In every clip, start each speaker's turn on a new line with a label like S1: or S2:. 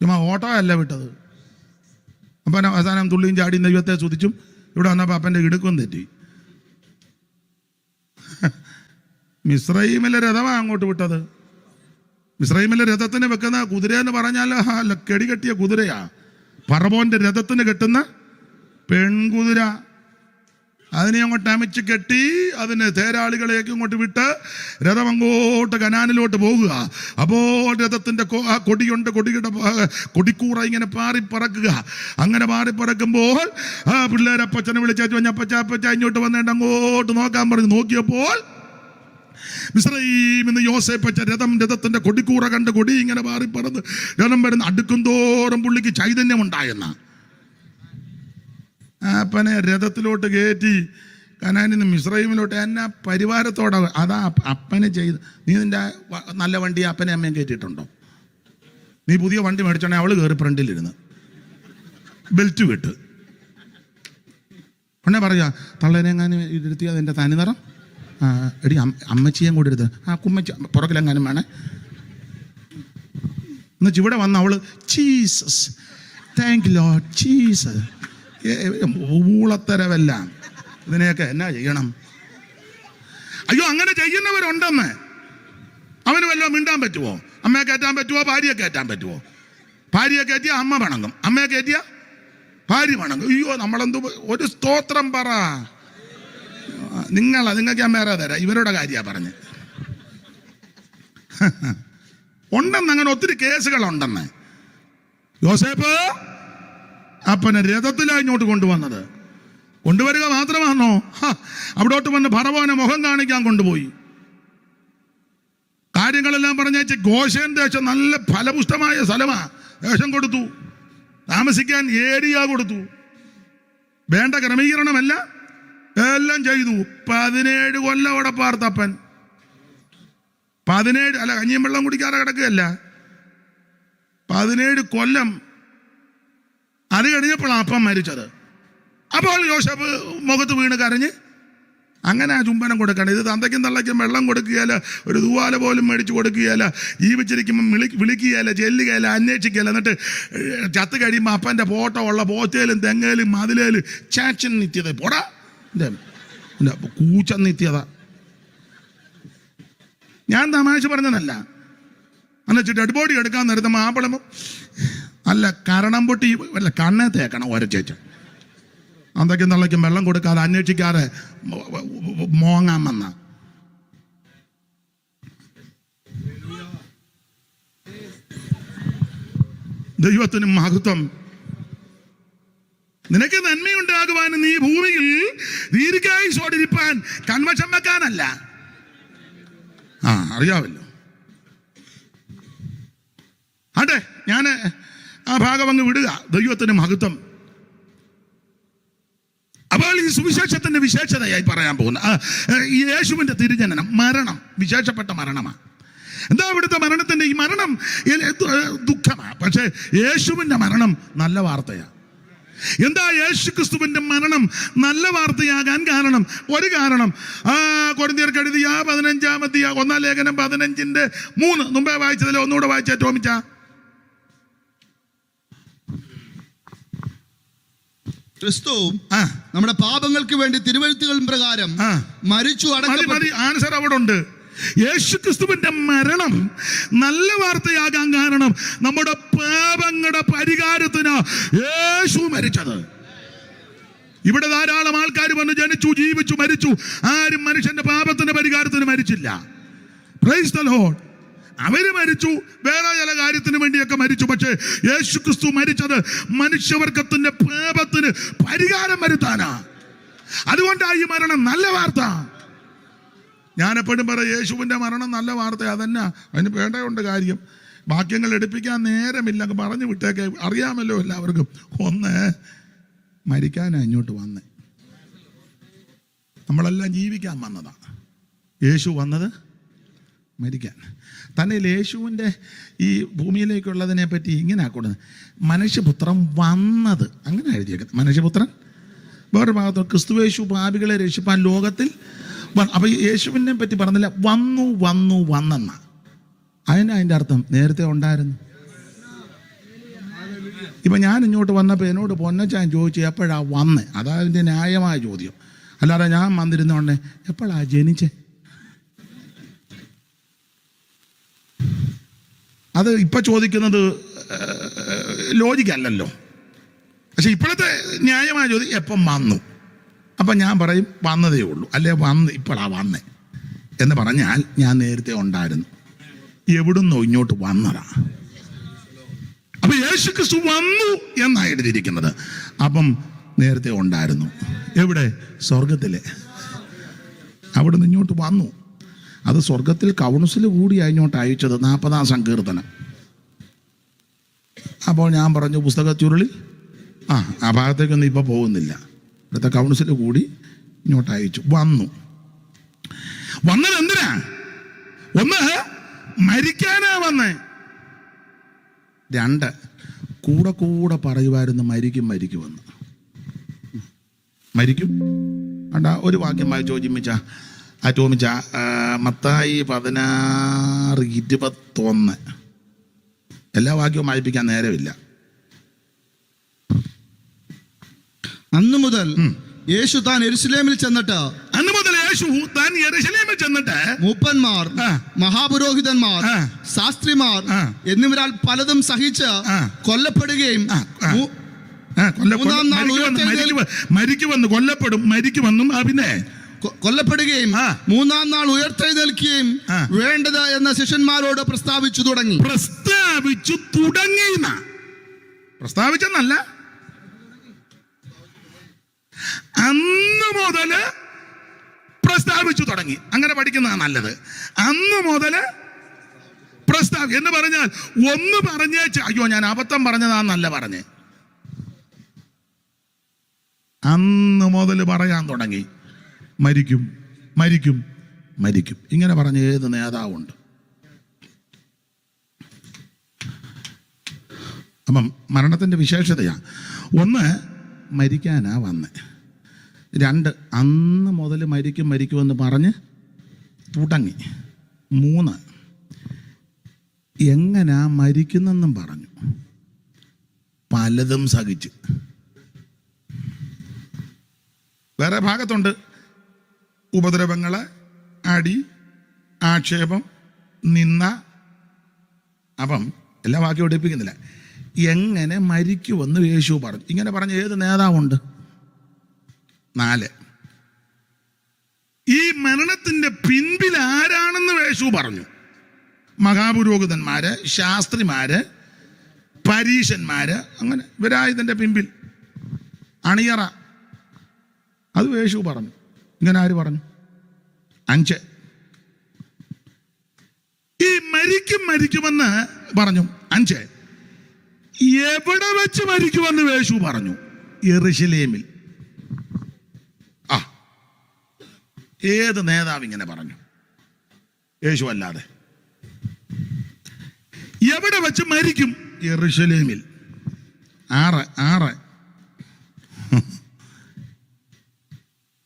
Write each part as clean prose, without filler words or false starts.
S1: ചുമ്മാ ഓട്ടോ അല്ല വിട്ടത്. അപ്പൻ അവസാനം തുള്ളിയും ചാടിയും ദൈവത്തെ സ്തുതിച്ചും ഇവിടെ വന്നപ്പോൾ അപ്പൻ്റെ ഇടുക്കും തെറ്റി. മിസ്രയീമിലെ രഥമാണ് അങ്ങോട്ട് വിട്ടത്. മിസ്രയീമിലെ രഥത്തിന് വെക്കുന്ന കുതിരയെന്ന് പറഞ്ഞാൽ കെടി കെട്ടിയ കുതിരയാ. ഫറവോന്റെ രഥത്തിന് കെട്ടുന്ന പെൺകുതിര. അതിനെ അങ്ങോട്ട് അമിച്ച് കെട്ടി അതിന് തേരാളികളേക്ക് ഇങ്ങോട്ട് വിട്ട് രഥം അങ്ങോട്ട് കനാനിലോട്ട് പോകുക. അപ്പോൾ രഥത്തിൻ്റെ കൊടിയുണ്ട്, കൊടിക്കൂറ ഇങ്ങനെ പാറിപ്പറക്കുക. അങ്ങനെ പാറിപ്പറക്കുമ്പോൾ പിള്ളേരപ്പച്ചനെ വിളിച്ചു, അപ്പച്ച ഇങ്ങോട്ട് വന്നിട്ട് അങ്ങോട്ട് നോക്കാൻ പറഞ്ഞു. നോക്കിയപ്പോൾ മിസ്രയീമിന്ന് യോസേപ്പച്ച രഥത്തിന്റെ കൊടിക്കൂറ കണ്ട് കൊടി ഇങ്ങനെ പാറിപ്പറന്ന് രഥം വരുന്ന അടുക്കും തോറും പുള്ളിക്ക് ചൈതന്യം ഉണ്ടായെന്ന. അപ്പനെ രഥത്തിലോട്ട് കയറ്റി കനാനിൽ നിന്ന് മിസ്രയീമിലോട്ട് എന്നെ പരിവാരത്തോടെ. അതാ അപ്പനെ ചെയ്ത്. നീ നിന്റെ നല്ല വണ്ടി അപ്പനെ അമ്മയും കയറ്റിയിട്ടുണ്ടോ? നീ പുതിയ വണ്ടി മേടിച്ചോണെ അവള് കയറി ഫ്രണ്ടിലിരുന്ന് ബെൽറ്റ് വിട്ട് ഉടനെ പറയാ, തള്ളേനെങ്ങാനും ഇരുത്തിയാൽ എൻ്റെ തനിനിറം എടി അമ്മച്ചിയും കൂടി എടുത്ത് കുമ്മച്ചി പുറകിലെങ്ങാനും വേണേ എന്നുവെച്ച് ഇവിടെ വന്ന അവള് ജീസസ് താങ്ക് ലോർഡ് ജീസസ്. ഊളത്തരവെല്ലാം. ഇതിനെയൊക്കെ എന്നാ ചെയ്യണം? അയ്യോ, അങ്ങനെ ചെയ്യുന്നവരുണ്ടെന്ന്. അവന് വല്ലതും മിണ്ടാൻ പറ്റുമോ? അമ്മയെ കയറ്റാൻ പറ്റുമോ? ഭാര്യയെ കയറ്റാൻ പറ്റുമോ? ഭാര്യയെ കയറ്റിയ അമ്മ വണങ്ങും, അമ്മയെ കയറ്റിയ ഭാര്യ വണങ്ങും. അയ്യോ, നമ്മളെന്തു ഒരു സ്തോത്രം പറ. നിങ്ങൾക്ക് ഞാൻ വേറെ തരാം. ഇവരുടെ കാര്യമാണ് പറഞ്ഞ് ഉണ്ടെന്ന്. അങ്ങനെ ഒത്തിരി കേസുകളുണ്ടെന്ന്. യോസേപ്പ് അപ്പനെ രഥത്തിലാണ് ഇങ്ങോട്ട് കൊണ്ടുവന്നത്. കൊണ്ടുവരിക മാത്രമാണോ? അവിടോട്ട് വന്ന് ഫറവോനെ മുഖം കാണിക്കാൻ കൊണ്ടുപോയി. കാര്യങ്ങളെല്ലാം പറഞ്ഞേച്ച് ഗോശേൻ ദേശം നല്ല ഫലപുഷ്ടമായ സ്ഥലമാ. ദേശം കൊടുത്തു, താമസിക്കാൻ ഏരിയ കൊടുത്തു, വേണ്ട ക്രമീകരണമല്ല എല്ലാം ചെയ്തു. 17 കൊല്ലം അവിടെ പാർത്തപ്പൻ. 17 അല്ല, കഞ്ഞിയും വെള്ളം കുടിക്കാതെ കിടക്കുകയല്ല, 17 കൊല്ലം. അത് കഴിഞ്ഞപ്പോഴാണ് അപ്പം മരിച്ചത്. അപ്പോൾ യോസേപ്പ് മുഖത്ത് വീണ് കരഞ്ഞ് അങ്ങനെ ആ ചുംബനം കൊടുക്കണം. ഇത് തന്തയ്ക്കും തള്ളയ്ക്കും വെള്ളം കൊടുക്കുകയല്ല, ഒരു തൂവാല പോലും മേടിച്ച് കൊടുക്കുകയല്ല, ജീവിച്ചിരിക്കുമ്പം വിളിക്കുകയല്ല, ചെല്ലുകയല്ല, അന്വേഷിക്കുകയല്ല. എന്നിട്ട് ചത്ത് കഴിയുമ്പോൾ അപ്പൻ്റെ ഫോട്ടോ ഉള്ള പോച്ചയിലും തെങ്ങയിലും മതിലേലും ചാച്ചൻ നിത്യത പോടാ കൂച്ച നിത്യത. ഞാൻ തമാശ പറഞ്ഞതല്ല. എന്നുവെച്ച് ഡെഡ് ബോഡി എടുക്കാൻ നേരത്തെ മാപ്പിള അല്ല കരണം പൊട്ടി വല്ല കണ്ണേ തേക്കണം ഒരച്ചേച്ച്. അന്തൊക്കെയും തള്ളയ്ക്കും വെള്ളം കൊടുക്കാതെ അന്വേഷിക്കാതെ മോങ്ങാൻ വന്ന. ദൈവത്തിന് മഹത്വം. നിനക്ക് നന്മയുണ്ടാകുവാൻ നീ ഭൂമിയിൽ ദീർഘായുസ്സോടിരിപ്പാൻ കൺവശം വെക്കാനല്ല. അറിയാമല്ലോ. അതെ, ഞാൻ ആ ഭാഗം അങ്ങ് വിടുക. ദൈവത്തിന് മഹത്വം. അപ്പോൾ ഈ സുവിശേഷത്തിന്റെ വിശേഷതയായി പറയാൻ പോകുന്ന യേശുവിന്റെ തിരുജനനം, മരണം വിശേഷപ്പെട്ട മരണമാണ്. എന്താ ഇവിടുത്തെ മരണത്തിന്റെ ഈ മരണം ദുഃഖമാണ്. പക്ഷേ യേശുവിന്റെ മരണം നല്ല വാർത്തയാണ്. എന്താ യേശു ക്രിസ്തുവിന്റെ മരണം നല്ല വാർത്തയാകാൻ കാരണം? ഒരു കാരണം കൊരിന്ത്യർക്ക് എഴുതിയ 15-ാം അധ്യായം 1-ാം ലേഖനം 15-3 മുമ്പേ വായിച്ചതിൽ ഒന്നുകൂടെ വായിച്ച ടോമിച്ച.
S2: ക്രിസ്തു നമ്മുടെ പാപങ്ങൾക്ക് വേണ്ടി തിരുവെഴുത്തുകൾ പ്രകാരം മരിച്ചു അടക്കപ്പെട്ടു.
S1: ആൻസർ അവിടെ ഉണ്ട്. യേശു ക്രിസ്തുവിന്റെ മരണം നല്ല വാർത്തയാകാൻ കാരണം നമ്മുടെ പാപങ്ങളുടെ പരിഹാരത്തിന് യേശു മരിച്ചത്. ഇവിടെ ധാരാളം ആൾക്കാർ വന്ന് ജനിച്ചു, ജീവിച്ചു, മരിച്ചു. ആരും മനുഷ്യന്റെ പാപത്തിന്റെ പരിഹാരത്തിന് മരിച്ചില്ല. Praise the Lord. അവര് മരിച്ചു, വേറെ ചില കാര്യത്തിന് വേണ്ടിയൊക്കെ മരിച്ചു. പക്ഷേ യേശു ക്രിസ്തു മരിച്ചത് മനുഷ്യവർഗത്തിന്റെ പാപത്തിന് പരിഹാരം വരുത്താനാ. അതുകൊണ്ടാണ് ഈ മരണം നല്ല വാർത്ത. ഞാൻ എപ്പോഴും പറയാം, യേശുവിൻ്റെ മരണം നല്ല വാർത്ത. അതന്നെ, അതിന് വേണ്ടയുണ്ട് കാര്യം. വാക്യങ്ങൾ എടുപ്പിക്കാൻ നേരമില്ല, പറഞ്ഞു വിട്ടേക്കെ. അറിയാമല്ലോ എല്ലാവർക്കും. ഒന്ന്, മരിക്കാനാണ് ഇങ്ങോട്ട് വന്നേ. നമ്മളെല്ലാം ജീവിക്കാൻ വന്നതാണ്. യേശു വന്നത് മരിക്കാൻ. തന്നെ യേശുവിൻ്റെ ഈ ഭൂമിയിലേക്കുള്ളതിനെ പറ്റി ഇങ്ങനെ ആക്കുന്നത്, മനുഷ്യപുത്രൻ വന്നത്, അങ്ങനെ എഴുതിയേക്കുന്നത്. മനുഷ്യപുത്രൻ വേറെ ഭാഗത്ത് ക്രിസ്തുയേശു പാപികളെ രക്ഷിപ്പാൻ ലോകത്തിൽ. അപ്പം യേശുവിനെ പറ്റി പറഞ്ഞില്ല, വന്നെന്ന. അതിൻ്റെ അർത്ഥം നേരത്തെ ഉണ്ടായിരുന്നു. ഇപ്പം ഞാൻ ഇങ്ങോട്ട് വന്നപ്പോൾ എന്നോട് പൊന്നച്ചാൻ ചോദിച്ചു എപ്പോഴാ വന്നേ, അതാ അതിൻ്റെ ന്യായമായ ചോദ്യം. അല്ലാതെ ഞാൻ വന്നിരുന്നോണ്ടേ എപ്പോഴാ ജനിച്ചേ, അത് ഇപ്പം ചോദിക്കുന്നത് ലോജിക്കല്ലല്ലോ. പക്ഷെ ഇപ്പോഴത്തെ ന്യായമായ ചോദ്യം എപ്പം വന്നു. അപ്പം ഞാൻ പറയും വന്നതേ ഉള്ളൂ, അല്ലെ ഇപ്പോഴാ വന്നേ എന്ന് പറഞ്ഞാൽ ഞാൻ നേരത്തെ ഉണ്ടായിരുന്നു. എവിടുന്നോ ഇങ്ങോട്ട് വന്നതാ. അപ്പൊ യേശു ക്രിസ്തു വന്നു എന്നാണ് എഴുതിയിരിക്കുന്നത്. അപ്പം നേരത്തെ ഉണ്ടായിരുന്നു. എവിടെ? സ്വർഗത്തിലെ. അവിടുന്ന് ഇങ്ങോട്ട് വന്നു. അത് സ്വർഗത്തിൽ കൗൺസിൽ കൂടിയാണ് ഇങ്ങോട്ട് അയച്ചത്, 40-ാം സങ്കീർത്തനം. അപ്പോൾ ഞാൻ പറഞ്ഞു പുസ്തക ചുരുളി ആ ഭാഗത്തേക്കൊന്നും ഇപ്പോൾ പോകുന്നില്ല. ഇവിടുത്തെ കൗൺസിൽ കൂടി ഇങ്ങോട്ട് അയച്ചു. വന്നത് എന്തിനാ? ഒന്ന്, മരിക്കാനാ വന്നേ. 2, കൂടെ പറയുമായിരുന്നു മരിക്കുമെന്ന്. മരിക്കും. അണ്ടാ ഒരു വാക്യം വായിച്ചോ ടോമിച്ച. മത്തായി 16:21. എല്ലാ വാക്യവും വായിപ്പിക്കാൻ നേരമില്ല.
S2: അന്നു മുതൽ യേശു താൻ യെരൂശലേമിൽ ചെന്നിട്ട് മൂപ്പന്മാർ, മഹാപുരോഹിതന്മാർ, ശാസ്ത്രിമാർ എന്നിവരാൽ പലതും സഹിച്ച് കൊല്ലപ്പെടുകയും കൊല്ലപ്പെടുകയും 3-ാം നാൾ ഉയർത്തെഴുന്നേൽക്കുകയും വേണ്ടത് എന്ന ശിഷ്യന്മാരോട് പ്രസ്താവിച്ചു തുടങ്ങി.
S1: പ്രസ്താവിച്ചെന്നല്ല, അന്ന് മുതല് പ്രസ്താവിച്ചു തുടങ്ങി. അങ്ങനെ പഠിക്കുന്നതാണ് നല്ലത്. അന്ന് മുതല് എന്ന് പറഞ്ഞാൽ ഒന്ന് പറഞ്ഞേച്ച് അയ്യോ ഞാൻ അബദ്ധം പറഞ്ഞതാന്നല്ല പറഞ്ഞേ. അന്ന് മുതൽ പറയാൻ തുടങ്ങി മരിക്കും. ഇങ്ങനെ പറഞ്ഞ ഏത് നേതാവുണ്ട്? അപ്പം മരണത്തിൻ്റെ വിശേഷതയാ. 1, മരിക്കാനാ വന്നേ. 2, അന്ന് മുതൽ മരിക്കുമെന്ന് പറഞ്ഞ് തുടങ്ങി. 3, എങ്ങനാ മരിക്കുന്നെന്നും പറഞ്ഞു. പലതും സഹിച്ച്. വേറെ ഭാഗത്തുണ്ട് ഉപദ്രവങ്ങള്, അടി, ആക്ഷേപം, നിന്ന. അപ്പം എല്ലാ വാക്യം ഒടിപ്പിക്കുന്നില്ല. എങ്ങനെ മരിക്കുമെന്ന് യേശു പറഞ്ഞു. ഇങ്ങനെ പറഞ്ഞ ഏത് നേതാവുണ്ട്? 4, ഈ മരണത്തിന്റെ പിൻപിൽ ആരാണെന്ന് യേശു പറഞ്ഞു. മഹാപുരോഹിതന്മാര്, ശാസ്ത്രിമാര്, പരീശന്മാര്, അങ്ങനെ ഇവരാ ഇതിന്റെ പിൻപിൽ അണിയറ. അത് യേശു പറഞ്ഞു. ഇങ്ങനെ ആര് പറഞ്ഞു? 5, ഈ മരിക്കുമെന്ന് പറഞ്ഞു. 5, എവിടെ വെച്ച് മരിക്കുമെന്ന് യേശു പറഞ്ഞു? യെരൂശലേമിൽ. ഏത് നേതാവ് ഇങ്ങനെ പറഞ്ഞു? യേശു അല്ലാതെ. എവിടെ വെച്ച് മരിക്കും? യെരൂശലേമിൽ. 6,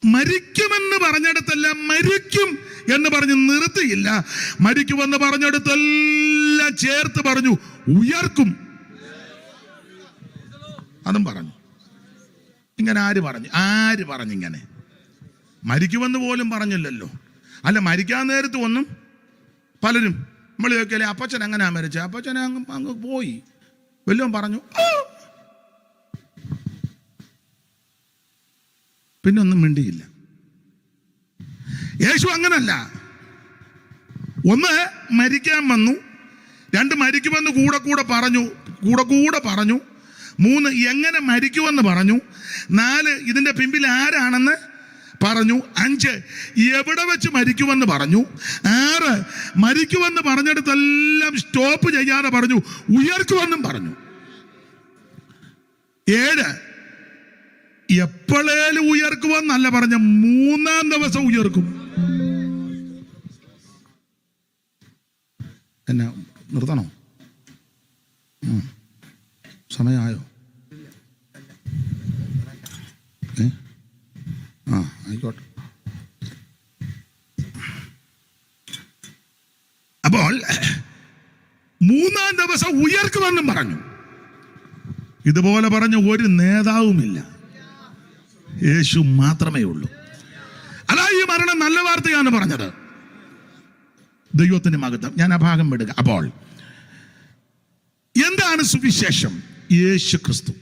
S1: മരിക്കുമെന്ന് പറഞ്ഞിടത്തല്ല മരിക്കും എന്ന് പറഞ്ഞ് നിർത്തിയില്ല. മരിക്കുമെന്ന് പറഞ്ഞിടത്തെല്ലാം ചേർത്ത് പറഞ്ഞു ഉയർക്കും. അതും പറഞ്ഞു. ഇങ്ങനെ ആര് പറഞ്ഞു? ഇങ്ങനെ മരിക്കുമെന്ന് പോലും പറഞ്ഞില്ലല്ലോ. അല്ല, മരിക്കാൻ നേരത്ത് ഒന്നും പലരും നമ്മൾ ചോദിക്കല്ലേ അപ്പച്ചൻ എങ്ങനെയാ മരിച്ചത്? അപ്പച്ചൻ അങ്ങ് പോയി വല്ലതും പറഞ്ഞു, പിന്നെ ഒന്നും മിണ്ടിയില്ല. യേശു അങ്ങനല്ല. 1, മരിക്കാൻ വന്നു. 2, മരിക്കുമെന്ന് കൂടെ പറഞ്ഞു. 3, എങ്ങനെ മരിക്കുമെന്ന് പറഞ്ഞു. 4, ഇതിന്റെ പിമ്പിൽ ആരാണെന്ന് പറഞ്ഞു. 5, എവിടെ വെച്ച് മരിക്കുമെന്ന് പറഞ്ഞു. 6, മരിക്കുമെന്ന് പറഞ്ഞിടത്തെല്ലാം സ്റ്റോപ്പ് ചെയ്യാതെ പറഞ്ഞു ഉയർക്കുമെന്നും പറഞ്ഞു. 7, എപ്പോഴേലും ഉയർക്കുമെന്നല്ല പറഞ്ഞ, 3-ാം ദിവസം ഉയർക്കും. എന്നെ നിർത്തണോ? സമയമായോ? ആയിക്കോട്ടെ. അപ്പോൾ 3-ാം ദിവസം ഉയർക്കുമെന്നും പറഞ്ഞു. ഇതുപോലെ പറഞ്ഞ ഒരു നേതാവുമില്ല, യേശു മാത്രമേ ഉള്ളൂ. അല്ല, ഈ മരണം നല്ല വാർത്തയാണ് പറഞ്ഞത്. ദൈവത്തിന് മഹത്വം. ഞാൻ ആ ഭാഗം വിടുക. അപ്പോൾ എന്താണ് സുവിശേഷം? യേശു ക്രിസ്തു.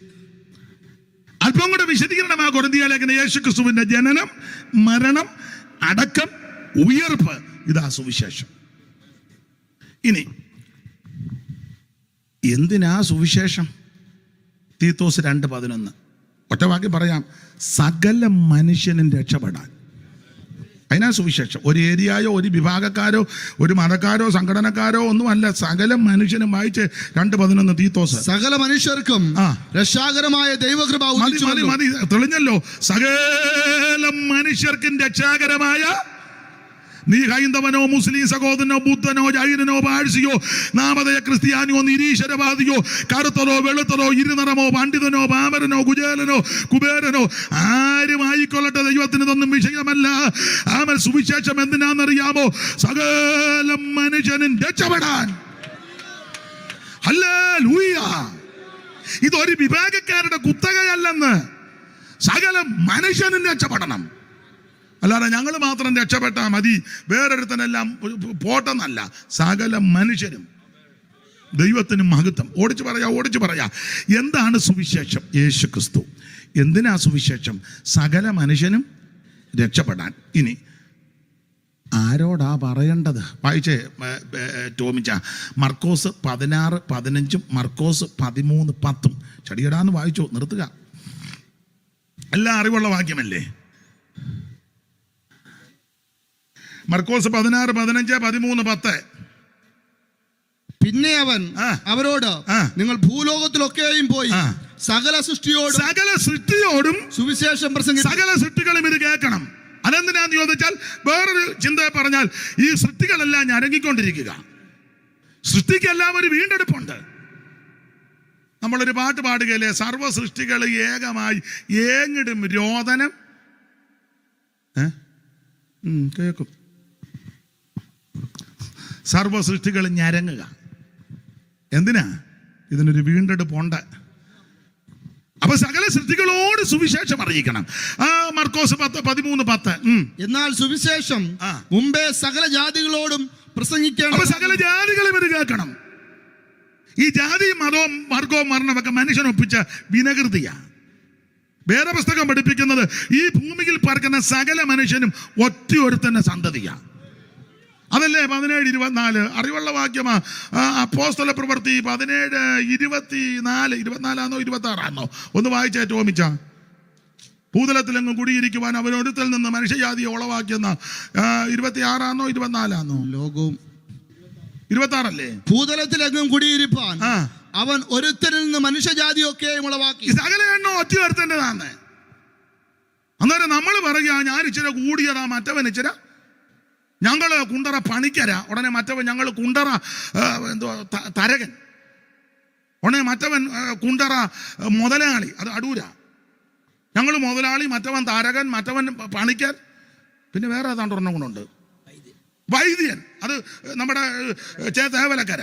S1: അല്പം കൂടെ വിശദീകരണമാ കൊരിന്ത്യ ലേഖനം. യേശു ക്രിസ്തുവിന്റെ ജനനം, മരണം, അടക്കം, ഉയർപ്പ്, ഇതാ സുവിശേഷം. ഇനി എന്തിനാ സുവിശേഷം? തീത്തോസ് 2:11 ഒറ്റവാക്കി പറയാം, സകല മനുഷ്യനും രക്ഷപ്പെടാൻ. അതിനാ സുവിശേഷം. ഒരു ഏരിയയോ ഒരു വിഭാഗക്കാരോ ഒരു മതക്കാരോ സംഘടനക്കാരോ ഒന്നുമല്ല, സകല മനുഷ്യനും. വായിച്ച് 2:11 തീത്തോസ്.
S2: സകല മനുഷ്യർക്കും രക്ഷാകരമായ ദൈവകൃപ.
S1: മതി, തെളിഞ്ഞല്ലോ. സകല മനുഷ്യർക്കും രക്ഷാകരമായ. നീ ഹൈന്ദവനോ മുസ്ലിം സഹോദരനോ ബുദ്ധനോ ജൈനനോ പാഴ്സിയോ നാമധേയ ക്രിസ്ത്യാനിയോ നിരീശ്വരവാദിയോ കറുത്തതോ വെളുത്തതോ ഇരുനിറമോ പണ്ഡിതനോ പാമരനോ കുചേലനോ കുബേരനോ ആരും ആയിക്കൊള്ളട്ടെ, ദൈവത്തിന് ഇതൊന്നും വിഷയമല്ല. ആമൻ. സുവിശേഷം എന്തിനാണെന്നറിയാമോ? സകല മനുഷ്യനും രക്ഷപ്പെടാൻ. ഹല്ലേലൂയ. ഇതൊരു വിഭാഗക്കാരുടെ കുത്തകയല്ലെന്ന്. സകല മനുഷ്യനും രക്ഷപ്പെടണം. അല്ലാതെ ഞങ്ങൾ മാത്രം രക്ഷപ്പെട്ടാൽ മതി, വേറൊരുത്തനെല്ലാം പോട്ടെന്നല്ല. സകല മനുഷ്യരും. ദൈവത്തിന് മഹത്വം. ഓടിച്ചു പറയാ എന്താണ് സുവിശേഷം? യേശു ക്രിസ്തു. എന്തിനാ സുവിശേഷം? സകല മനുഷ്യനും രക്ഷപ്പെടാൻ. ഇനി ആരോടാ പറയേണ്ടത്? വായിച്ചേ ടോമിച്ച. മർക്കോസ് 16:15 മർക്കോസ് 13:10. ചടിയടാന്ന് വായിച്ചോ, നിർത്തുക. എല്ലാം അറിവുള്ള വാക്യമല്ലേ? മർക്കോസ് 16:15 13:10.
S2: പിന്നെ അവൻ അവരോട്, നിങ്ങൾ ഭൂലോകത്തിലൊക്കെയും പോയി സകല സൃഷ്ടിയോടും സുവിശേഷം പ്രസംഗിക്കുക.
S1: സകല സൃഷ്ടികളും ഇത് കേൾക്കണം. അതെന്തിനാന്ന് ചോദിച്ചാൽ, വേറൊരു ചിന്തയെ പറഞ്ഞാൽ, ഈ സൃഷ്ടികളെല്ലാം ഞരങ്ങിക്കൊണ്ടിരിക്കുക. സൃഷ്ടിക്കെല്ലാം ഒരു വീണ്ടെടുപ്പുണ്ട്. നമ്മളൊരു പാട്ട് പാടുകയല്ലേ, സർവ്വ സൃഷ്ടികൾ ഏകമായി ഏങ്ങിടും രോദനം. കേൾക്കും. സർവ്വ സൃഷ്ടികൾ ഞരങ്ങുക. എന്തിനാ? ഇതിനൊരു വീണ്ടെടുപ്പുണ്ട്. അപ്പൊ സകല സൃഷ്ടികളോട് സുവിശേഷം അറിയിക്കണം. മർക്കോസ് 10:13.
S2: എന്നാൽ സുവിശേഷം മുമ്പേ സകല ജാതികളോടും പ്രസംഗിക്കണം.
S1: അപ്പൊ സകല ജാതികളും ഇത് കേൾക്കണം. ഈ ജാതിയും മതവും വർഗവും മരണമൊക്കെ മനുഷ്യനൊപ്പിച്ച വിനകൃതിയാ. വേദപുസ്തകം പഠിപ്പിക്കുന്നത് ഈ ഭൂമിയിൽ പാർക്കുന്ന സകല മനുഷ്യനും ഒറ്റയൊരുത്തന്റെ സന്തതിയാ. അതല്ലേ 17:24 അറിവുള്ള വാക്യമാ. അപ്പോസ്തല പ്രവൃത്തി 17:24. 24 26 ഒന്ന് വായിച്ചേ ടോമിച്ച. ഭൂതലത്തിലെങ്ങും കുടിയിരിക്കുവാൻ അവനൊരുത്തിൽ നിന്ന് മനുഷ്യജാതിയെ ഉളവാക്കിയെന്ന 26 24
S2: ലോകവും
S1: 26
S2: ഭൂതലത്തിലെങ്ങും കുടിയിരിപ്പാൻ അവൻ ഒരുത്തരിൽ നിന്ന് മനുഷ്യജാതിയൊക്കെ ഉളവാക്കി.
S1: സകല എണ്ണോ ഒറ്റ ഒരുത്തൻ്റെതാണ്. അന്നേരം നമ്മൾ പറയുക, ഞാൻ ഇച്ചിരി കൂടിയതാ, മറ്റവൻ ഇച്ചിരി. ഞങ്ങൾ കുണ്ടറ പണിക്കരാ, ഉടനെ മറ്റവൻ ഞങ്ങൾ കുണ്ടറ തരകൻ, ഉടനെ മറ്റവൻ കുണ്ടറ മുതലാളി, അത് അടൂര. ഞങ്ങൾ മുതലാളി, മറ്റവൻ തരകൻ, മറ്റവൻ പണിക്കൻ, പിന്നെ വേറെ ഏതാണ്ട് ഒരെണ്ണം കൊണ്ടുണ്ട്, വൈദ്യൻ, അത് നമ്മുടെ തേവലക്കര.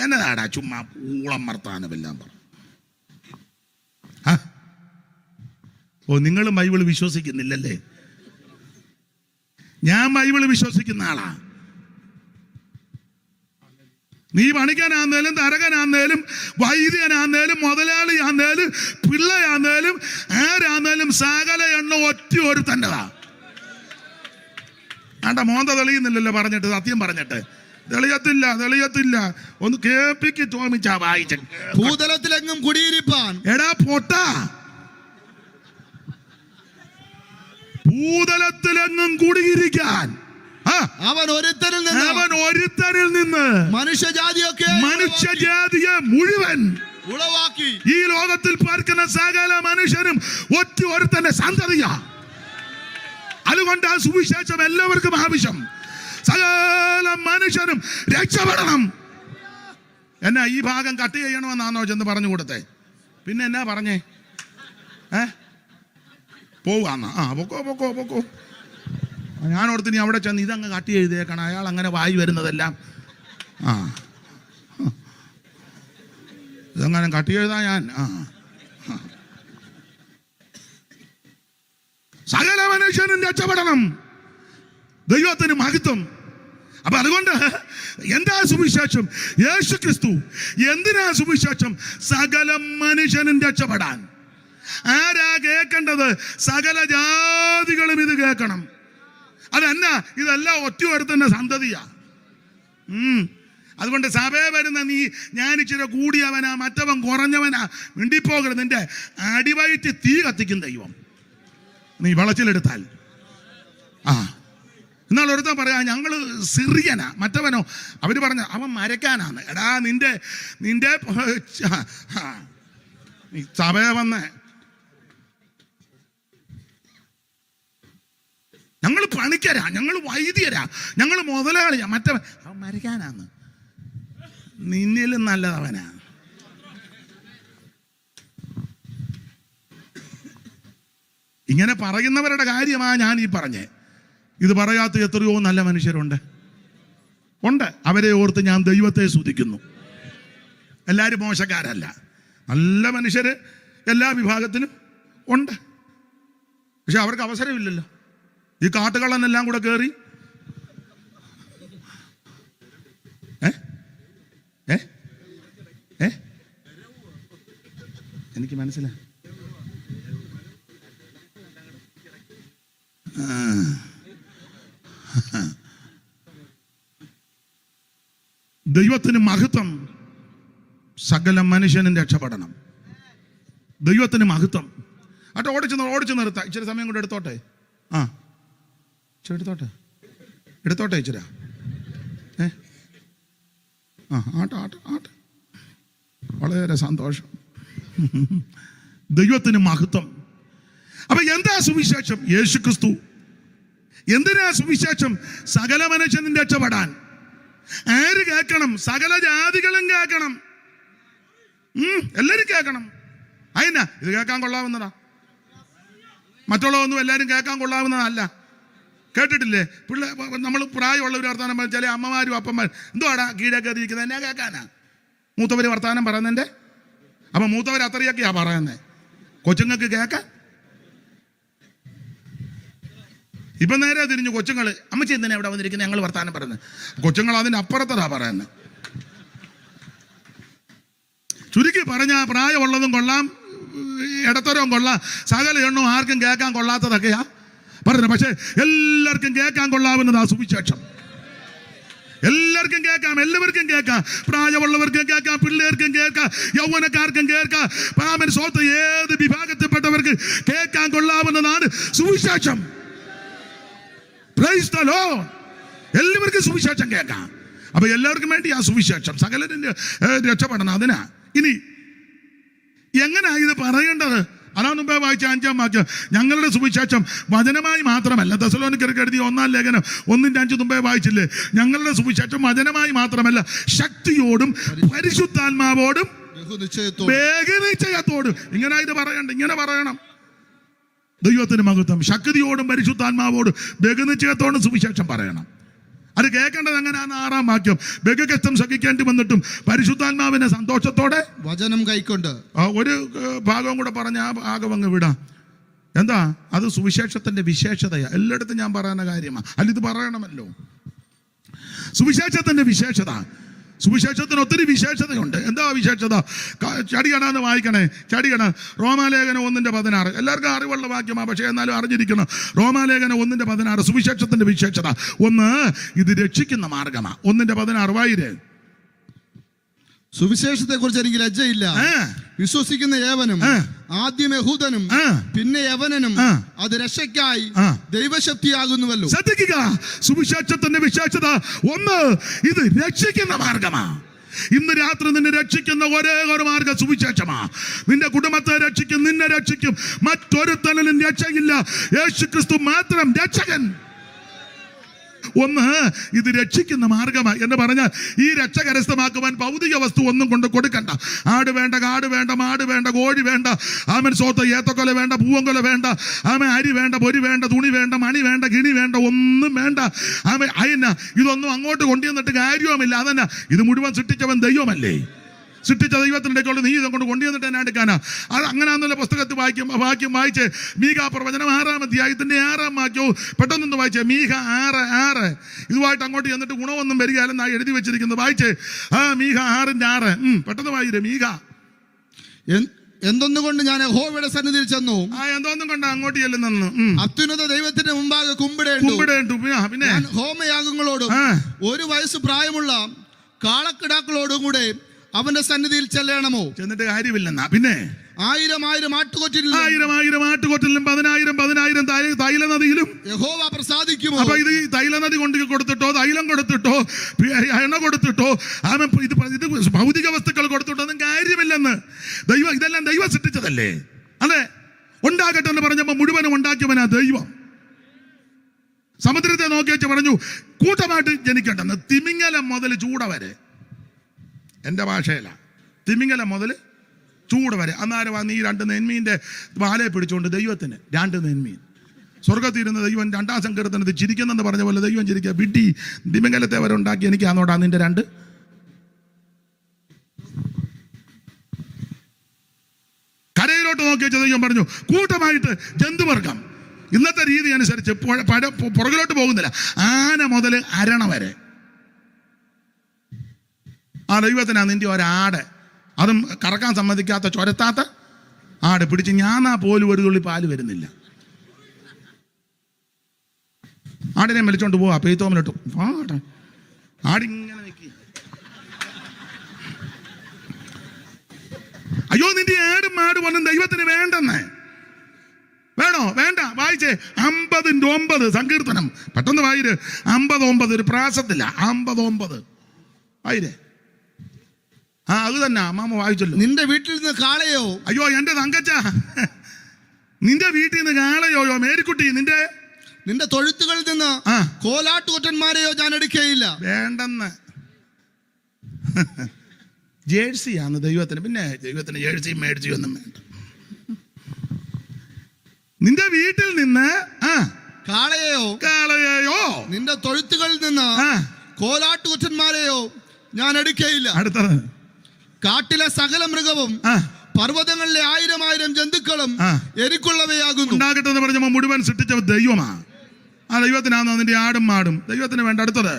S1: എന്നതാടാ ചുമ്മാ ഊളം വർത്താനമെല്ലാം പറഞ്ഞു. നിങ്ങളും ബൈബിൾ വിശ്വസിക്കുന്നില്ലല്ലേ? ഞാൻ ബൈബിള് വിശ്വസിക്കുന്ന ആളാ. നീ പണിക്കാനാന്നേലും തരകനാന്നേലും വൈദ്യനാന്നേലും മുതലാളിയാന്നേലും പിള്ളയാന്നേലും ആരാന്നേലും സകല എണ്ണ ഒറ്റ ഒരു തന്നെതാ. മോന്ത തെളിയുന്നില്ലല്ലോ പറഞ്ഞിട്ട്, സത്യം പറഞ്ഞിട്ട്. തെളിയത്തില്ല. ഒന്ന് കേൾപ്പിക്ക് തോമിച്ചാ വായിച്ച.
S2: ഭൂതലത്തിലെങ്ങും കുടിയിരിപ്പാൻ.
S1: എടാ പൊട്ടാ, ഭൂതലത്തിലെങ്ങും കുടിയിരിക്കാൻ
S2: അവൻ ഒരുത്തരിൽ
S1: നിന്ന്
S2: മനുഷ്യജാതിയെ
S1: മുഴുവൻ
S2: ഉളവാക്കി.
S1: ഈ ലോകത്തിൽ പാർക്കുന്ന സകല മനുഷ്യരും ഒറ്റ ഒരുത്തന്റെ സന്തതിയാ. അതുകൊണ്ട് ആ സുവിശേഷം എല്ലാവർക്കും ആവശ്യം. സകല മനുഷ്യരും രക്ഷപ്പെടണം. എന്നാ ഈ ഭാഗം കട്ട് ചെയ്യണമെന്നാണോ ചെന്ന് പറഞ്ഞു കൊടുത്തേ? പിന്നെ എന്നാ പറഞ്ഞേ? പോവാന്ന പൊക്കോ. ഞാനോടത്ത് നീ അവിടെ ചെന്ന് ഇതങ്ങ് കട്ട് ചെയ്തേക്കണം. അയാൾ അങ്ങനെ വായി വരുന്നതെല്ലാം ഇതങ്ങനെ കട്ട് ചെയ്താ ഞാൻ സകല മനുഷ്യനും രക്ഷപ്പെടണം. ദൈവത്തിന് മഹത്വം. അപ്പൊ അതുകൊണ്ട് എന്താ സുവിശേഷം? യേശു ക്രിസ്തു. എന്തിനാ സുവിശേഷം? സകല മനുഷ്യനും രക്ഷപ്പെടാൻ. ആരാ കേൾക്കേണ്ടത്? സകല ജാതികളും ഇത് കേൾക്കണം. അതെന്നാ? ഇതെല്ലാം ഒറ്റ ഒരുത്തന്റെ സന്തതിയാ. അതുകൊണ്ട് സഭയെ വരുന്ന നീ ഞാൻ ഇച്ചിരി കൂടിയവനാ, മറ്റവൻ കുറഞ്ഞവനാ, മിണ്ടിപ്പോകരുത്. നിന്റെ അടിവയറ്റ് തീ കത്തിക്കും ദൈവം നീ വെളച്ചിലെടുത്താൽ. എന്നാൽ ഒരുത്തൻ പറയാ ഞങ്ങള് സിറിയനാ, മറ്റവനോ അവര് പറഞ്ഞ അവൻ മരക്കാനാണ്. എടാ നിന്റെ സഭയെ വന്ന് ഞങ്ങൾ പണിക്കരാ, ഞങ്ങൾ വൈദ്യരാ, ഞങ്ങൾ മുതലാളിയാ, മറ്റവൻ അവൻ മരക്കാനാന്ന്. നിന്നിലും നല്ലതവനാ. ഇങ്ങനെ പറയുന്നവരുടെ കാര്യമാ ഞാൻ ഈ പറഞ്ഞേ. ഇത് പറയാത്ത എത്രയോ നല്ല മനുഷ്യരുണ്ട്. അവരെ ഓർത്ത് ഞാൻ ദൈവത്തെ സ്തുതിക്കുന്നു. എല്ലാവരും മോശക്കാരല്ല, നല്ല മനുഷ്യര് എല്ലാ വിഭാഗത്തിലും ഉണ്ട്. പക്ഷെ അവർക്ക് അവസരമില്ലല്ലോ. ഈ കാട്ടുകള്ളനെല്ലാം കൂടെ കയറി എനിക്ക് മനസ്സിലായി. ദൈവത്തിന് മഹത്വം. സകല മനുഷ്യനും രക്ഷപ്പെടണം. ദൈവത്തിന് മഹത്വം. ആട്ടെ, ഓടിച്ചു നിർത്താം. ഇച്ചിരി സമയം കൊണ്ട് എടുത്തോട്ടെ. എടുത്തോട്ടെ ഇച്ചിരി. ആട്ടെ. വളരെ സന്തോഷം. ദൈവത്തിന് മഹത്വം. അപ്പൊ എന്താ സുവിശേഷം? യേശു ക്രിസ്തു. എന്തിനാ സുവിശേഷം? സകല മനുഷ്യനും രക്ഷപ്പെടാൻ. ആര് കേൾക്കണം? സകല ജാതികളും കേൾക്കണം. എല്ലാരും കേൾക്കണം. അതിനാ ഇത് കേൾക്കാൻ കൊള്ളാവുന്നതാ. മറ്റുള്ളതൊന്നും എല്ലാവരും കേൾക്കാൻ കൊള്ളാവുന്നതല്ല. കേട്ടിട്ടില്ലേ? നമ്മൾ പ്രായമുള്ളവർ വർത്താനം പറഞ്ഞാൽ അമ്മമാരും അപ്പന്മാരും എന്തുവാടാ കീഴൊക്കെ ഇരിക്കുന്നത്? എന്നാ കേൾക്കാനാ? മൂത്തവര് വർത്താനം പറയുന്നതിൻ്റെ. അപ്പൊ മൂത്തവർ അത്രയൊക്കെയാ പറയുന്നത്. കൊച്ചുങ്ങൾക്ക് കേൾക്കാൻ. ഇപ്പൊ നേരെ തിരിഞ്ഞു കൊച്ചുങ്ങള് അമ്മച്ചി എന്തിനാ ഇവിടെ വന്നിരിക്കുന്നത് ഞങ്ങൾ വർത്താനം പറയുന്നത്. കൊച്ചുങ്ങൾ അതിന്റെ അപ്പുറത്തതാ പറയുന്നത്. ചുരുക്കി പറഞ്ഞ പ്രായമുള്ളതും കൊള്ളാം, ഇടത്തരവും കൊള്ളാം, സകല എണ്ണവും ആർക്കും കേൾക്കാൻ കൊള്ളാത്തതൊക്കെയാ പറയുന്നത്. പക്ഷെ എല്ലാവർക്കും കേൾക്കാൻ കൊള്ളാവുന്നതാ സുവിശേഷം. എല്ലാവർക്കും കേൾക്കാം, എല്ലാവർക്കും കേൾക്കാം. പ്രായമുള്ളവർക്കും കേൾക്കാം, പിള്ളേർക്കും കേൾക്കാം, യൗവനക്കാർക്കും കേൾക്കാം. പാമൻ സ്വത്ത് ഏത് വിഭാഗത്തിൽപ്പെട്ടവർക്ക് കേൾക്കാൻ കൊള്ളാവുന്നതാണ് സുവിശേഷം. Praise the Lord. എല്ലാവർക്കും സുവിശേഷം കേൾക്കാം. അപ്പൊ എല്ലാവർക്കും വേണ്ടി ആ സുവിശേഷം. സകലരും രക്ഷപ്പെടണം. അതിനാ. ഇനി എങ്ങനെയാ ഇത് പറയേണ്ടത്? അതാ മുമ്പേ വായിച്ച 5-ാം വാക്യം. ഞങ്ങളുടെ സുവിശേഷം വചനമായി മാത്രമല്ല. തെസ്സലോനിക്കർക്ക് എഴുതിയ 1-ാം ലേഖനം 1-5 മുമ്പേ വായിച്ചില്ലേ? ഞങ്ങളുടെ സുവിശേഷം വചനമായി മാത്രമല്ല, ശക്തിയോടും പരിശുദ്ധാത്മാവോടും ബഹുനിശ്ചയത്തോടും. ഇങ്ങനെ ഇത് പറയണ്ട, ഇങ്ങനെ പറയണം. ദൈവത്തിന് മഹത്വം. ശക്തിയോടും പരിശുദ്ധാത്മാവോടും ബഹുനിശ്ചയത്തോടും സുവിശേഷം പറയണം. അത് കേൾക്കേണ്ടത് എങ്ങനെയാണ്? 6-ാം വാക്യം. ബഹുകഷ്ടം സഹിക്കേണ്ടി വന്നിട്ടും പരിശുദ്ധാത്മാവിനെ സന്തോഷത്തോടെ
S2: വചനം കൈക്കൊണ്ട്.
S1: ഒരു ഭാഗവും കൂടെ പറഞ്ഞ ആ ഭാഗം അങ്ങ് വിടാം. എന്താ അത്? സുവിശേഷത്തിന്റെ വിശേഷതയാ. എല്ലായിടത്തും ഞാൻ പറയുന്ന കാര്യമാണ്. അല്ല, ഇത് പറയണമല്ലോ. സുവിശേഷത്തിന്റെ വിശേഷത. സുവിശേഷത്തിന് ഒത്തിരി വിശേഷതയുണ്ട്. എന്താ വിശേഷത? ചടികടാന്ന് വായിക്കണേ. ചടികട റോമാലേഖനം 1:16. എല്ലാവർക്കും അറിവുള്ള വാക്യമാണ്, പക്ഷേ എന്നാലും അറിഞ്ഞിരിക്കണം. റോമാലേഖനം 1:16 സുവിശേഷത്തിന്റെ വിശേഷത. ഒന്ന്, ഇത് രക്ഷിക്കുന്ന മാർഗമാണ്. 1:16 വായിരേ.
S2: സുവിശേഷത്തെ കുറിച്ച് എനിക്ക് ലജ്ജയില്ല. വിശ്വസിക്കുന്ന ഏവനും, ആദ്യം യഹൂദനും പിന്നെ യവനനും, അത് രക്ഷയ്ക്കായി ദൈവശക്തിയാകുന്നുവല്ലോ.
S1: ശ്രദ്ധിക്കുക, സുവിശേഷത്തിന്റെ വിശേഷത. ഒന്ന്, ഇത് രക്ഷിക്കുന്ന മാർഗമാ. ഇന്ന് രാത്രി നിന്നെ രക്ഷിക്കുന്ന ഒരേ ഒരു മാർഗം സുവിശേഷമാ. നിന്റെ കുടുംബത്തെ രക്ഷിക്കും, നിന്നെ രക്ഷിക്കും. മറ്റൊരുത്തനും രക്ഷയില്ല. യേശു ക്രിസ്തു മാത്രം രക്ഷകൻ. ഒന്ന്, ഇത് രക്ഷിക്കുന്ന മാർഗമാണ് എന്ന് പറഞ്ഞാൽ ഈ രക്ഷ കരസ്ഥമാക്കുവാൻ ഭൗതിക വസ്തു ഒന്നും കൊണ്ട് കൊടുക്കണ്ട. ആട് വേണ്ട, കാട് വേണ്ട, മാട് വേണ്ട, കോഴി വേണ്ട, ആമൻ സ്വത്ത് ഏത്തക്കൊല വേണ്ട, പൂവങ്കൊല വേണ്ട, ആമൻ അരി വേണ്ട, പൊരി വേണ്ട, തുണി വേണ്ട, മണി വേണ്ട, കിണി വേണ്ട, ഒന്നും വേണ്ട. ആമൻ അയന്ന ഇതൊന്നും അങ്ങോട്ട് കൊണ്ടുവന്നിട്ട് കാര്യവുമില്ല. അതന്നെ, ഇത് മുഴുവൻ സൃഷ്ടിച്ചവൻ ദൈവമല്ലേ? സൃഷ്ടിച്ച ദൈവത്തിൻ്റെ കൊണ്ട് നീ ഇതുകൊണ്ട് കൊണ്ടുവന്നിട്ട് എന്നെ എടുക്കാനാ? അത് അങ്ങനെയാണെന്നുള്ള പുസ്തകത്തിൽ വാക്യം വായിച്ച് മീഖ പ്രവചനം 6-ാം അധ്യായത്തിൻ്റെ 6-ാം വാക്യവും പെട്ടെന്നൊന്ന് വായിച്ചേ. മീഖ 6:6 ഇതുമായിട്ട് അങ്ങോട്ട് ചെന്നിട്ട് ഗുണമൊന്നും വരികയല്ലെന്നാണ് എഴുതി വെച്ചിരിക്കുന്നത്. വായിച്ചേ മീഖ 6:6 പെട്ടെന്ന് വായിരേ. മീഖ
S2: എന്തൊന്നുകൊണ്ട് ഞാൻ യഹോവയുടെ സന്നിധിയിൽ ചെന്നു.
S1: എന്തോന്നും കൊണ്ട് അങ്ങോട്ട് ചെല്ലുന്നു.
S2: അത്യുന്നത ദൈവത്തിന്റെ മുമ്പാകെ കുമ്പിടേണ്ടു.
S1: പിന്നെ
S2: ഹോമയാഗങ്ങളോടും 1 വയസ്സ് പ്രായമുള്ള കാളക്കിടാക്കളോടും കൂടെ അവന്റെ സന്നിധിയിൽ ചെല്ലണമോ?
S1: ചെന്നിട്ട് കാര്യമില്ലെന്നാ. പിന്നെ
S2: 1000 ആട്ടുകൊറ്റലിലും
S1: 10,000 തൈലനദിയിലും
S2: യഹോവ പ്രസാദിക്കുമോ?
S1: അപ്പൊ ഇത് തൈലനദി കൊണ്ട് കൊടുത്തിട്ടോ തൈലം കൊടുത്തിട്ടോ എണ്ണ കൊടുത്തിട്ടോ ഇത് ഭൗതിക വസ്തുക്കൾ കൊടുത്തിട്ടോ ഒന്നും കാര്യമില്ലെന്ന്. ഇതെല്ലാം ദൈവം സൃഷ്ടിച്ചതല്ലേ? അതെ, ഉണ്ടാകട്ടെ എന്ന് പറഞ്ഞപ്പോ മുഴുവനും ഉണ്ടാക്കിയവനാ ദൈവം. സമുദ്രത്തെ നോക്കി വെച്ച് പറഞ്ഞു കൂട്ടമായിട്ട് ജനിക്കട്ടെന്ന്. തിമിങ്ങലം മുതൽ ചൂട വരെ, എൻ്റെ ഭാഷയില, തിമിങ്ങലം മുതൽ ചൂട് വരെ. അന്നേരം നീ 2 നെന്മീൻ്റെ വാലയെ പിടിച്ചുകൊണ്ട് ദൈവത്തിന് 2 നെന്മീൻ. സ്വർഗത്തിരുന്ന ദൈവം 2-ാം സങ്കീർത്തനത്തിൽ ചിരിക്കുന്നെന്ന് പറഞ്ഞ പോലെ ദൈവം ചിരിക്കുക. വിട്ടി തിമിങ്ങലത്തെ വരെ ഉണ്ടാക്കി എനിക്കാന്നോടാ നിന്റെ 2. കരയിലോട്ട് നോക്കി വെച്ച ദൈവം പറഞ്ഞു കൂട്ടമായിട്ട് ജന്തുവർഗം. ഇന്നത്തെ രീതി അനുസരിച്ച് പുറകിലോട്ട് പോകുന്നില്ല. ആന മുതൽ അരണ വരെ ആ ദൈവത്തിനാ നിന്റെ ഒരാട്, അതും കറക്കാൻ സമ്മതിക്കാത്ത ചൊരത്താത്ത ആട് പിടിച്ച് ഞാനാ പോലും ഒരു തുള്ളി പാല് വരുന്നില്ല. ആടിനെ വലിച്ചോണ്ട് പോവാ പെയ്ത്തോമിലിട്ടു. ആടിങ്ങനെ നിൽക്കുക. അയ്യോ നിന്റെ ആടും മാടും ഒന്നും ദൈവത്തിന് വേണ്ടെന്നേ. വേണോ? വേണ്ട. വായിച്ചേ 50-9 സങ്കീർത്തനം. പെട്ടെന്ന് വായിര്. 50-9 ഒരു പ്രാസത്തില്ല. 50-9 വായിരേ. അത് തന്നെ അമ്മാമ്മ വായിച്ചല്ലോ.
S2: നിന്റെ വീട്ടിൽ നിന്ന് കാളയോ?
S1: അയ്യോ എന്റെ തങ്കച്ച, നിന്റെ വീട്ടിൽ നിന്ന് കാളയോ? മേരിക്കുട്ടി നിന്റെ
S2: തൊഴുത്തുകളിൽ നിന്ന് കോലാട്ടുകൊറ്റന്മാരെയോ ഞാൻ എടുക്കുകയില്ല.
S1: വേണ്ടെന്ന്. ജേഴ്സിയാണ് ദൈവത്തിന്. പിന്നെ ദൈവത്തിന് ജേഴ്സിയും മേടിച്ചും ഒന്നും വേണ്ട. നിന്റെ വീട്ടിൽ നിന്ന് കാളയെയോ
S2: നിന്റെ തൊഴുത്തുകളിൽ നിന്ന് കോലാട്ടുകൊറ്റന്മാരെയോ ഞാൻ എടുക്കുകയില്ല.
S1: അടുത്തത്
S2: കാട്ടിലെ സകല മൃഗവും പർവ്വതങ്ങളിലെ 1000 ജന്തുക്കളും എനിക്കുള്ളവയാകുന്നു.
S1: ഉണ്ടാകട്ടെ എന്ന് പറഞ്ഞപ്പോ മുഴുവൻ സൃഷ്ടിച്ച ദൈവമാ. ആ ദൈവത്തിനാണോ നിന്റെ ആടും മാടും? ദൈവത്തിന് വേണ്ട. അടുത്തത്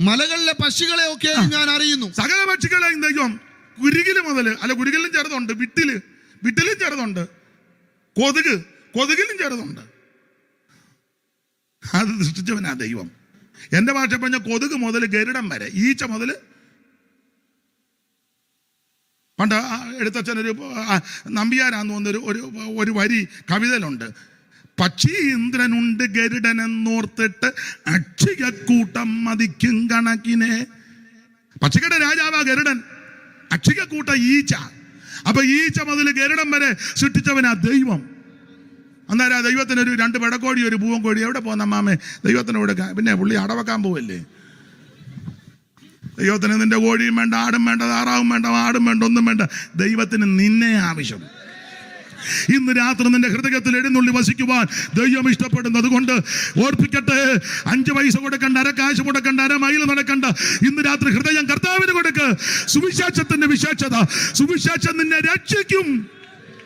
S2: മലകളിലെ പക്ഷികളെ ഒക്കെ ഞാൻ അറിയുന്നു.
S1: സകല പക്ഷികളെയും ദൈവം, കുരുകില് മുതൽ, അല്ല കുരുകിലും ചെറുതുണ്ട്, വിട്ടിലും ചെറുതുണ്ട്, കൊതുകിലും ചെറുതുണ്ട്. അത് സൃഷ്ടിച്ചവനാ ദൈവം. എൻ്റെ ഭാഷ പറഞ്ഞ കൊതുക് മുതൽ ഗരുഡൻ വരെ, ഈച്ച മുതൽ. പണ്ട് എഴുത്തച്ഛനൊരു നമ്പിയാരാന്ന് തോന്നുന്നൊരു ഒരു വരി കവിതയിലുണ്ട്. പക്ഷീന്ദ്രനുണ്ട് ഗരുഡനെന്നോർത്തിട്ട് അക്ഷികക്കൂട്ടം മതിക്കും കണക്കിനെ. പക്ഷികളുടെ രാജാവാ ഗരുഡൻ, അക്ഷികക്കൂട്ട ഈച്ച. അപ്പൊ ഈച്ച മുതൽ ഗരുഡൻ വരെ സൃഷ്ടിച്ചവനാ ദൈവം. അന്നേരം ദൈവത്തിനൊരു 2 പെടക്കോഴി, ഒരു പൂവൻ കോഴി. എവിടെ പോകുന്ന അമ്മാമേ? ദൈവത്തിനോട്. പിന്നെ പുള്ളി അടവെക്കാൻ പോവല്ലേ? ദൈവത്തിന് നിന്റെ കോഴിയും വേണ്ട, ആടും വേണ്ട, താറാവും വേണ്ട, ആടും വേണ്ട, ഒന്നും വേണ്ട. ദൈവത്തിന് നിന്നെ ആവശ്യം. ഇന്ന് രാത്രി നിന്റെ ഹൃദയത്തിൽ എഴുന്നള്ളി വസിക്കുവാൻ ദൈവം ഇഷ്ടപ്പെടുന്നത് കൊണ്ട് ഓർപ്പിക്കട്ടെ. 5 പൈസ കൊടുക്കണ്ട, 1 കാശ് കൊടുക്കണ്ട, 1 മൈൽ നടക്കണ്ട. ഇന്ന് രാത്രി ഹൃദയം കർത്താവിന് കൊടുക്ക്. സുവിശേഷത്തിന്റെ വിശേഷത, സുവിശേഷം നിന്നെ രക്ഷിക്കും.